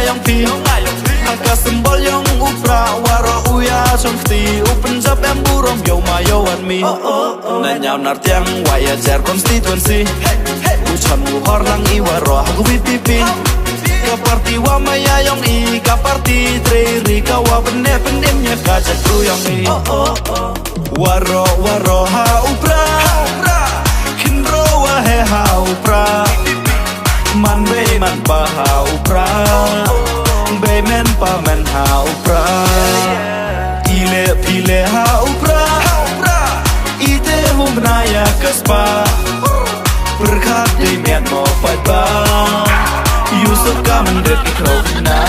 yang pi Haka sembol yang upra waro uya trong khti Upen jab em burom yo ma yo an mi Na nhau nar tiang waya jar constituency Uchan mu hor lang i waro hagu pipi Ka parti wa maya yang i Ka parti tri ka wa bende pendemnya ka jatru yang i Waro ha upra Kinro wa he ha upra Man be man pa ha upra Be men pa men ha upra Pile ha upra Ite hum naya kaspa Berkat di mian mo pai ba Yusuf ka mendet ikau na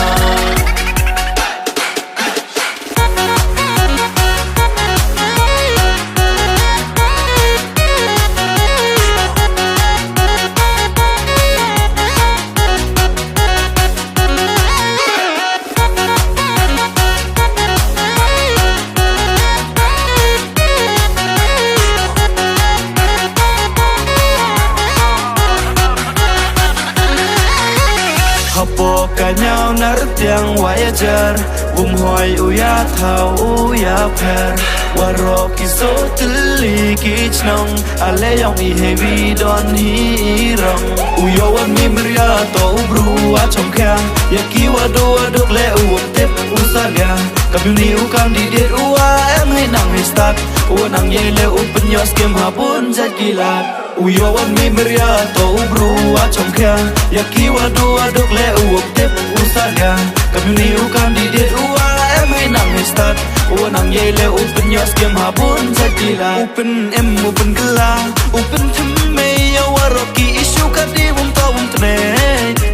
Hapo ka nhau nar tiang waya jar hoy uya thau uya per Waro kiso tili kichnong Ale yong I heavy don hi rong Uyo wan mi mria to ubru a chong kya Yaki wado aduk le uwam tip usalia Kabili ukam didit uwa em hay nang hay start Uwa nang yele upen yos kem hapun jat kilat Uyo wan mi mria to ubru a chong kya Yaki wado aduk le uwam tip usalia Kabili ukam didit uwa em hay nang hay start Uwa nang yele upen yos kem hapun jat kilat Upen em upen gela Upen thumme ya waroki isu kadi wum to wum tne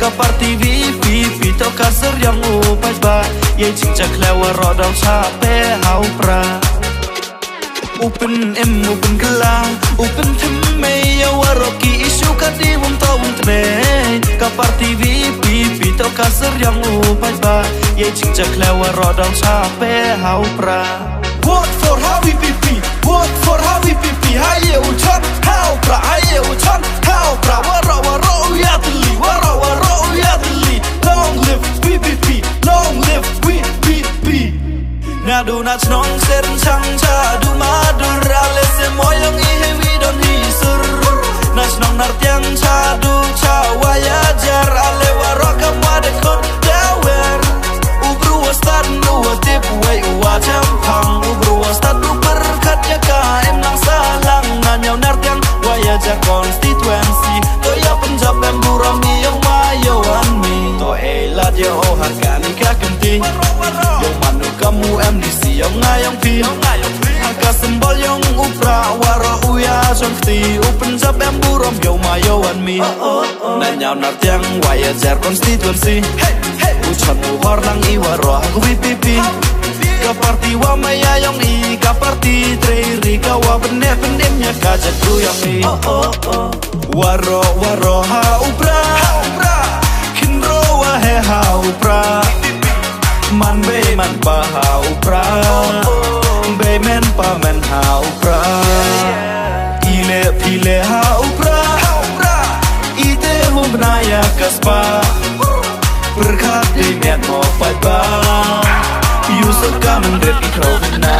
Ka parti vi to kasar yang upai ba Ye ching chak lewa rodong cha pe hau pra Upen em upen gela Upen thumme ya waroki isu kadi wum to wum tne Ka parti vi to kasar yang upai ba Ye ching chak lewa rodong cha pe hau pra Vote for Hawi PP, vote for Hawi PP. Haye uchan, hau pra, haye uchan, hau pra. Waro uyatli, waro uyatli. Long live PPP, long live PPP. Nadu nach nong sen chang cha du madur ale se moyong I heavy don hisur. Nach nong nar tiang cha du cha waya jar ale waro kamade kon dawer. Ubru wastan uwa tip way uwa champang Ubru wastan u berkat ya ka em nang salang Na nhau nar tiang waya ja constituency To ya penjab em burami yang mayo an mi To elat ya oh harga nikah kenti Yang manu kamu em disi yang ngayang pi Haka sembol yang upra waro uya chong khti U penjab em burom yang mayo an mi Na nhau nar tiang waya jar constituency Uchan mu hor lang I waro hagu pipi Ka parti wa maya yang I Ka parti tri ka wa pendemnya ka jatru yang I Waro ha upra Kinro wa he ha upra Man be man pa ha upra Be men pa men ha upra Pile ha upra Ite hum naya kaspa Berkat di mian mo pai ba Yusuf ka mendet ikau na